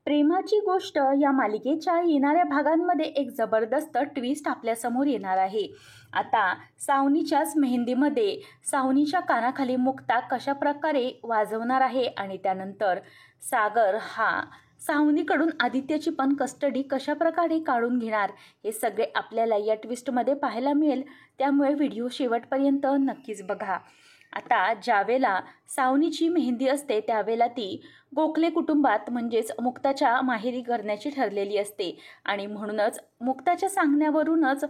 प्रेमाची गोष्ट या मालिकेच्या येणाऱ्या भागांमध्ये एक जबरदस्त ट्विस्ट आपल्यासमोर येणार आहे। आता सावनीच्याच मेहंदीमध्ये सावनीच्या कानाखाली मुक्ता कशा प्रकारे वाजवणार आहे आणि त्यानंतर सागर हा सावनीकडून आदित्यची पण कस्टडी कशा प्रकारे काढून घेणार हे सगळे आपल्याला या ट्विस्टमध्ये पाहायला मिळेल। त्यामुळे व्हिडिओ शेवटपर्यंत नक्कीच बघा। आता ज्यावेळेला सावनीची मेहंदी असते त्यावेळेला ती गोखले कुटुंबात म्हणजेच मुक्ताच्या माहेरी करण्याची ठरलेली असते आणि म्हणूनच मुक्ताच्या सांगण्यावरूनच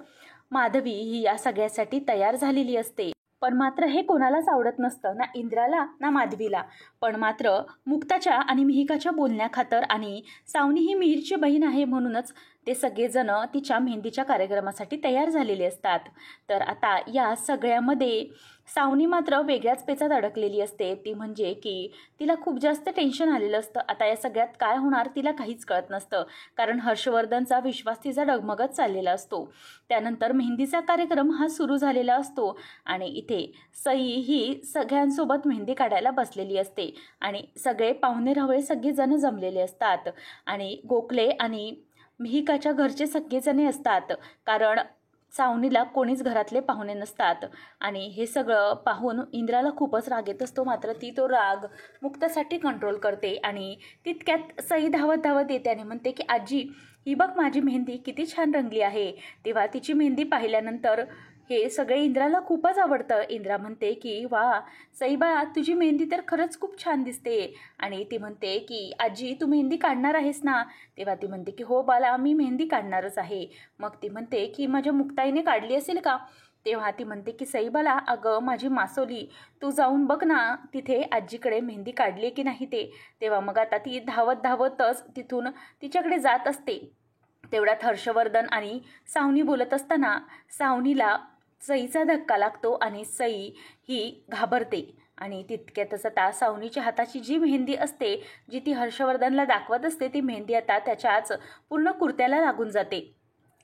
माधवी ही या सगळ्यासाठी तयार झालेली असते। पण मात्र हे कोणालाच आवडत नसतं, ना इंद्राला ना माधवीला। पण मात्र मुक्ताच्या आणि मिहिकाच्या बोलण्याखातर आणि सावनी ही मिहीरची बहीण आहे म्हणूनच ते सगळेजण तिच्या मेहंदीच्या कार्यक्रमासाठी तयार झालेले असतात। तर आता या सगळ्यामध्ये सावनी मात्र वेगळ्याच पेचात अडकलेली असते। ती म्हणजे की तिला खूप जास्त टेन्शन आलेलं असतं। आता या सगळ्यात काय होणार तिला काहीच कळत नसतं, कारण हर्षवर्धनचा विश्वास तिचा डगमगत चाललेला असतो। त्यानंतर मेहंदीचा कार्यक्रम हा सुरू झालेला असतो आणि इथे सई ही सगळ्यांसोबत मेहंदी काढायला बसलेली असते आणि सगळे पाहुणे रावळे सगळेजण जमलेले असतात आणि गोखले आणि मिहिकाच्या घरचे सगळेजण असतात, कारण सावनीला कोणीच घरातले पाहुणे नसतात। आणि हे सगळं पाहून इंद्राला खूपच राग येत असतो, मात्र ती तो राग मुक्तासाठी कंट्रोल करते आणि तितक्यात सई धावत धावत येते आणि म्हणते की आजी ही बघ माझी मेहंदी किती छान रंगली आहे। तेव्हा तिची मेहंदी पाहिल्यानंतर हे सगळे इंद्राला खूपच आवडतं। इंद्रा म्हणते की वा सईबाळा तुझी मेहंदी तर खरंच खूप छान दिसते। आणि ती म्हणते की आजी तू मेहंदी काढणार आहेस ना? तेव्हा ती म्हणते की हो बाला मी मेहंदी काढणारच आहे। मग ती म्हणते की माझ्या मुक्ताईने काढली असेल का? तेव्हा ती म्हणते की सईबाला अगं माझी मासोली तू जाऊन बघ ना तिथे आजीकडे मेहंदी काढली की नाही ते। तेव्हा मग आता ती धावत धावतच तिथून तिच्याकडे जात असते। तेवढ्यात हर्षवर्धन आणि सावनी बोलत असताना सावनीला सईचा धक्का लागतो आणि सई ही घाबरते आणि तितक्यातच आता सावनीच्या हाताची जी मेहंदी असते जी ती हर्षवर्धनला दाखवत असते ती मेहंदी आता त्याच्याच पूर्ण कुर्त्याला लागून जाते।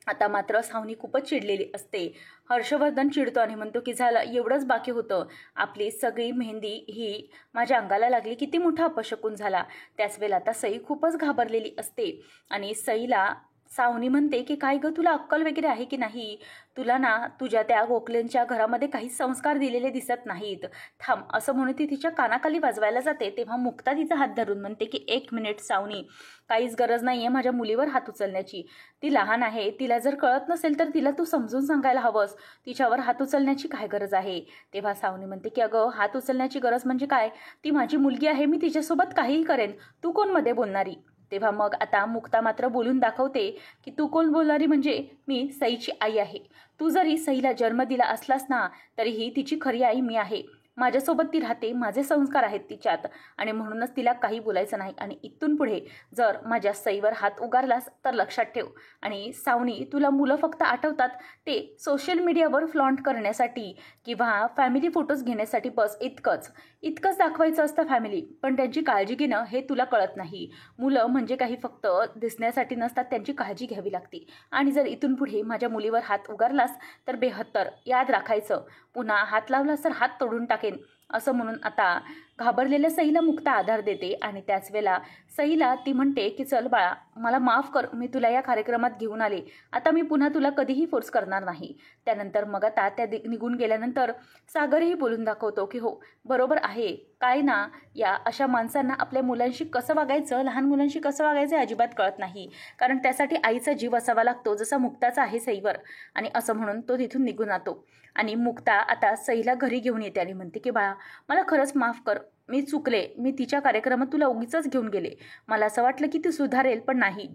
आता मात्र सावनी खूपच चिडलेली असते। हर्षवर्धन चिडतो आणि म्हणतो की झालं एवढंच बाकी होतं, आपली सगळी मेहंदी ही माझ्या अंगाला लागली, किती मोठा अपशकुन झाला। त्याच वेळेला आता सई खूपच घाबरलेली असते आणि सईला सावनी म्हणते की काय गं तुला अक्कल वगैरे आहे की नाही? तुला ना तुझ्या त्या गोखलेंच्या घरामध्ये काही संस्कार दिलेले दिसत नाहीत, थांब असं म्हणून ती तिच्या कानाखाली वाजवायला जाते। तेव्हा मुक्ता तिचा हात धरून म्हणते की एक मिनिट सावनी, काहीच गरज नाही आहे माझ्या मुलीवर हात उचलण्याची। ती लहान आहे, तिला जर कळत नसेल तर तिला तू समजून सांगायला हवंस, तिच्यावर हात उचलण्याची काय गरज आहे? तेव्हा सावनी म्हणते की अगं हात उचलण्याची गरज म्हणजे काय, ती माझी मुलगी आहे, मी तिच्यासोबत काहीही करेन, तू कोण मध्ये बोलणारी? तेव्हा मग आता मुक्ता मात्र बोलून दाखवते की तू कोण बोलणारी म्हणजे मी सईची आई आहे। तू जरी सईला जन्म दिला असलास ना तरीही तिची खरी आई मी आहे, माझ्यासोबत ती राहते, माझे संस्कार आहेत तिच्यात आणि म्हणूनच तिला काही बोलायचं नाही। आणि इथून पुढे जर माझ्या सईवर हात उगारलास तर लक्षात ठेव। आणि सावनी तुला मुलं फक्त आठवतात ते सोशल मीडियावर फ्लॉन्ट करण्यासाठी किंवा फॅमिली फोटोज घेण्यासाठी, बस इतकंच दाखवायचं असतं फॅमिली, पण त्यांची काळजी घेणं हे तुला कळत नाही। मुलं म्हणजे काही फक्त दिसण्यासाठी नसतात, त्यांची काळजी घ्यावी लागते। आणि जर इथून पुढे माझ्या मुलीवर हात उगारलास तर बेहत्तर, याद राखायचं, पुन्हा हात लावलास तर हात तोडून टाकेन असं म्हणून आता घाबरलेल्या सईला मुक्ता आधार देते। आणि त्याच वेळेला सईला ती म्हणते की चल बाळा मला माफ कर, मी तुला या कार्यक्रमात घेऊन आले, आता मी पुन्हा तुला कधीही फोर्स करणार नाही। त्यानंतर मग आता त्या निघून गेल्यानंतर सागरही बोलून दाखवतो की हो बरोबर आहे, काय ना या अशा माणसांना आपल्या मुलांशी कसं वागायचं, लहान मुलांशी कसं वागायचं अजिबात कळत नाही, कारण त्यासाठी आईचा जीव असावा लागतो जसा मुक्ताचा आहे सईवर। आणि असं म्हणून तो तिथून निघून जातो आणि मुक्ता आता सईला घरी घेऊन येते आणि म्हणते की बाळा मला खरंच माफ कर, मी चुकले, मी तिच्या कार्यक्रमात तुला उगीच घेऊन गेले, मला असं वाटलं की ती सुधारेल पण नाही।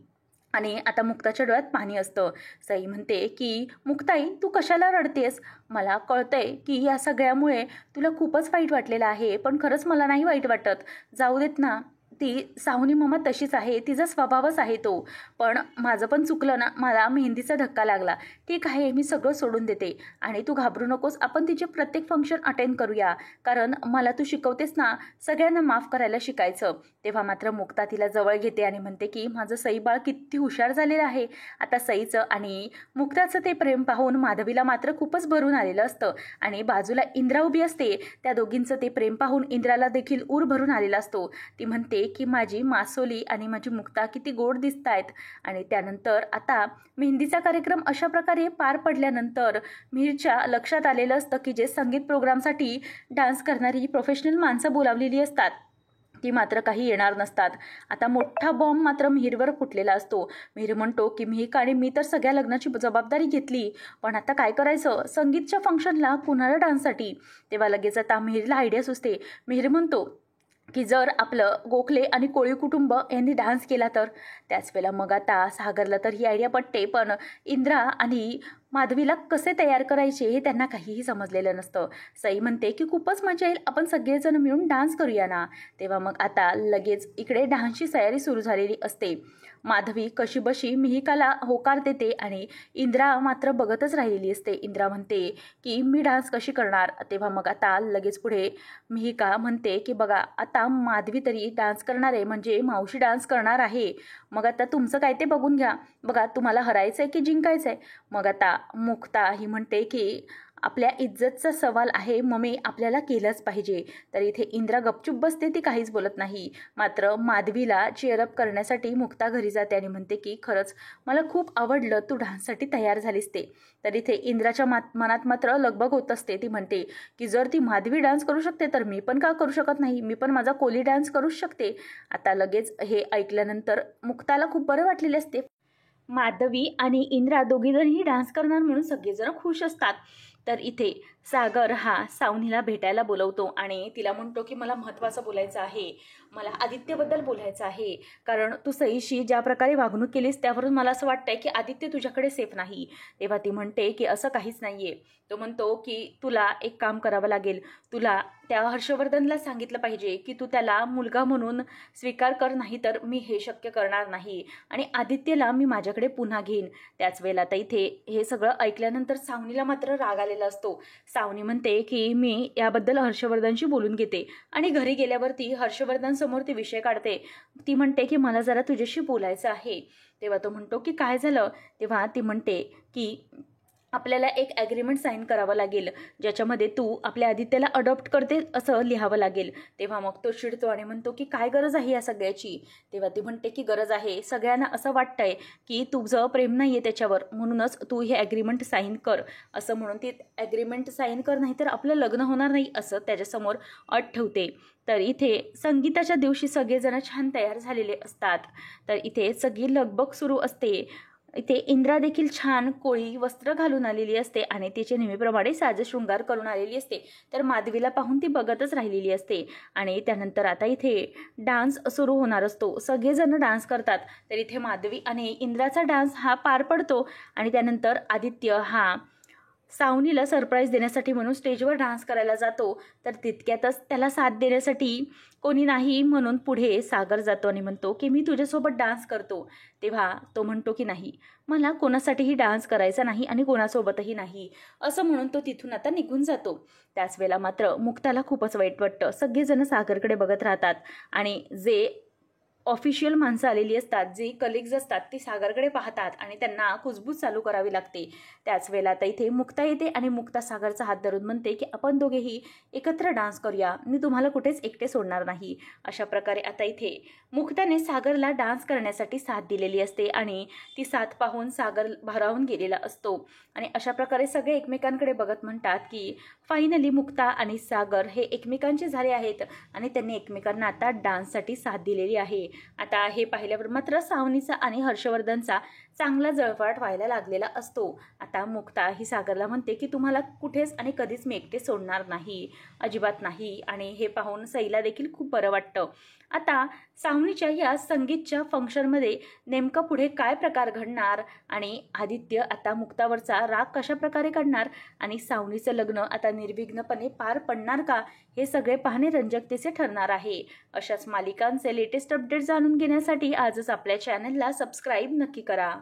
आणि आता मुक्ताच्या डोळ्यात पाणी असतं। सई म्हणते की मुक्ताई तू कशाला रडतेस, मला कळतंय की या सगळ्यामुळे तुला खूपच वाईट वाटलेलं आहे, पण खरंच मला नाही वाईट वाटत, जाऊ देत ना, ती सावनी मम्मा तशीच आहे, तिचा स्वभावच आहे तो, पण माझं पण चुकलं ना, मला मेहंदीचा धक्का लागला, ठीक आहे मी सगळं सोडून देते आणि तू घाबरू नकोस, आपण तिचे प्रत्येक फंक्शन अटेंड करूया, कारण मला तू शिकवतेस ना सगळ्यांना माफ करायला शिकायचं। तेव्हा मात्र मुक्ता तिला जवळ घेते आणि म्हणते की माझं सई बाळ किती हुशार झालेलं आहे। आता सईचं आणि मुक्ताचं ते प्रेम पाहून माधवीला मात्र खूपच भरून आलेलं असतं आणि बाजूला इंद्रा उभी असते, त्या दोघींचं ते प्रेम पाहून इंद्राला देखील ऊर भरून आलेला असतो। ती म्हणते की माझी मासोली आणि माझी मुक्ता किती गोड दिसत आहेत. आणि त्यानंतर आता मेहंदीचा कार्यक्रम अशा प्रकारे पार पडल्यानंतर मिहीरच्या लक्षात आलेलं असतं की जे संगीत प्रोग्रामसाठी डान्स करणारी प्रोफेशनल माणसं बोलावलेली असतात ती मात्र काही येणार नसतात. आता मोठा बॉम्ब मात्र मिहीरवर फुटलेला असतो. मिहीर म्हणतो की मिहीक आणि मी तर सगळ्या लग्नाची जबाबदारी घेतली, पण आता काय करायचं, संगीतच्या फंक्शनला कुणाला डान्ससाठी. तेव्हा लगेच आता मिहीरला आयडिया सुचते. मिहीर म्हणतो की जर आपलं गोखले आणि कोळी कुटुंब यांनी डान्स केला तर. त्याच वेळेला मग आता सागरला तर ही आयडिया पटते, पण इंद्रा आणि माधवीला कसे तयार करायचे हे त्यांना काहीही समजलेलं नसतं. सई म्हणते की खूपच मजा येईल, आपण सगळेजण मिळून डान्स करूया ना. तेव्हा मग आता लगेच इकडे डान्सची तयारी सुरू झालेली असते. माधवी कशीबशी मिहिकाला होकार देते आणि इंद्रा मात्र बघतच राहिलेली असते. इंद्रा म्हणते की मी डान्स कशी करणार. तेव्हा मग आता लगेच पुढे मिहिका म्हणते की बघा आता माधवी तरी डान्स करणार आहे, म्हणजे मावशी डान्स करणार आहे, मग आता तुमचं काय ते बघून घ्या, बघा तुम्हाला हरायचं आहे की जिंकायचं आहे. मग आता मुक्ता ही म्हणते की आपल्या इज्जतचा सवाल आहे मम्मी, आपल्याला केलंच पाहिजे. तर इथे इंद्रा गपचूप बसते, ती काहीच बोलत नाही. मात्र माधवीला चेअरअप करण्यासाठी मुक्ता घरी जाते आणि म्हणते की खरंच मला खूप आवडलं, तू डान्ससाठी तयार झालीस ते. तर इथे इंद्राच्या मनात मात्र लगबग होत असते. ती म्हणते की जर ती माधवी डान्स करू शकते तर मी पण का करू शकत नाही, मी पण माझा कोली डान्स करूच शकते. आता लगेच हे ऐकल्यानंतर मुक्ताला खूप बरं वाटलेले असते. माधवी आणि इंद्रा दोघीजणही डान्स करणार म्हणून सगळेजण खुश असतात. तर इथे सागर हा सावनीला भेटायला बोलवतो आणि तिला म्हणतो की मला महत्त्वाचं बोलायचं आहे, मला आदित्यबद्दल बोलायचं आहे, कारण तू सईशी ज्या प्रकारे वागणूक केलीस त्यावरून मला असं वाटतंय की आदित्य तुझ्याकडे सेफ नाही. तेव्हा ती म्हणते की असं काहीच नाही आहे. तो म्हणतो की तुला एक काम करावं लागेल, तुला त्या हर्षवर्धनला सांगितलं पाहिजे की तू त्याला मुलगा म्हणून स्वीकार कर, नाही तर मी हे शक्य करणार नाही आणि आदित्यला मी माझ्याकडे पुन्हा घेईन. त्याच वेळेला आता इथे हे सगळं ऐकल्यानंतर सावनीला मात्र राग आलेला असतो. सावनी म्हणते की मी याबद्दल हर्षवर्धनशी बोलून घेते आणि घरी गेल्यावरती हर्षवर्धन समोर ती विषय काढते. ती म्हणते की मला जरा तुझ्याशी बोलायचं आहे. तेव्हा तो म्हणतो की काय झालं. तेव्हा ती म्हणते की आपल्याला एक ॲग्रीमेंट साईन करावं लागेल, ज्याच्यामध्ये तू आपल्या आदित्यला अडॉप्ट करते असं लिहावं लागेल. तेव्हा मग तो चिडतो आणि म्हणतो की काय गरज आहे या सगळ्याची. तेव्हा ती म्हणते की गरज आहे, सगळ्यांना असं वाटतंय की तुझं प्रेम नाही आहे त्याच्यावर, म्हणूनच तू हे ॲग्रीमेंट साईन कर. असं म्हणून ती ॲग्रीमेंट साईन कर, नाही तर आपलं लग्न होणार नाही असं त्याच्यासमोर अट ठेवते. तर इथे संगीताच्या दिवशी सगळेजण छान तयार झालेले असतात. तर इथे सगळी लगबग सुरू असते. इथे इंद्रा देखील छान कोळी वस्त्र घालून आलेली असते आणि तिचे नेहमीप्रमाणे साजशृंगार करून आलेली असते. तर माधवीला पाहून ती बघतच राहिलेली असते. आणि त्यानंतर आता इथे डान्स सुरू होणार असतो. सगळेजण डान्स करतात. तर इथे माधवी आणि इंद्राचा डान्स हा पार पडतो आणि त्यानंतर आदित्य हा सावनीला सरप्राईज देण्यासाठी म्हणून स्टेजवर डान्स करायला जातो. तर तितक्यातच त्याला साथ देण्यासाठी कोणी नाही म्हणून पुढे सागर जातो आणि म्हणतो की मी तुझ्यासोबत डान्स करतो. तेव्हा तो म्हणतो की नाही, मला कोणासाठीही डान्स करायचा नाही आणि कोणासोबतही नाही, असं म्हणून तो तिथून आता निघून जातो. त्याच वेळेला मात्र मुक्ताला खूपच वाईट वाटतं. सगळेजण सागरकडे बघत राहतात आणि जे ऑफिशियल माणसं आलेली असतात, जी कलिग्ज असतात, ती सागरकडे पाहतात आणि त्यांना कुजबूज चालू करावी लागते. त्याच वेळेला आता इथे मुक्ता येते आणि मुक्ता सागरचा हात धरून म्हणते की आपण दोघेही एकत्र डान्स करूया, मी तुम्हाला कुठेच एकटे सोडणार नाही. अशा प्रकारे आता इथे मुक्ताने सागरला डान्स करण्यासाठी साथ दिलेली असते आणि ती साथ पाहून सागर भारावून गेलेला असतो. आणि अशा प्रकारे सगळे एकमेकांकडे बघत म्हणतात की फायनली मुक्ता आणि सागर हे एकमेकांचे झाले आहेत आणि त्यांनी एकमेकांना आता डान्ससाठी साथ दिलेली आहे. आता हे पाहिल्यावर मात्र सावनीचा आणि हर्षवर्धनचा चांगला जळफाट व्हायला लागलेला असतो. आता मुक्ता ही सागरला म्हणते की तुम्हाला कुठेच आणि कधीच मी एकटे सोडणार नाही, अजिबात नाही. आणि हे पाहून सईला देखील खूप बरं वाटतं. आता सावनीच्या या संगीतच्या फंक्शनमध्ये नेमका पुढे काय प्रकार घडणार आणि आदित्य आता मुक्तावरचा राग कशा प्रकारे काढणार आणि सावनीचं लग्न आता निर्विघ्नपणे पार पडणार का, हे सगळे पाहणे रंजकतेचे ठरणार आहे. अशाच मालिकांचे लेटेस्ट अपडेट जाणून घेण्यासाठी आजच आपल्या चॅनलला सबस्क्राईब नक्की करा.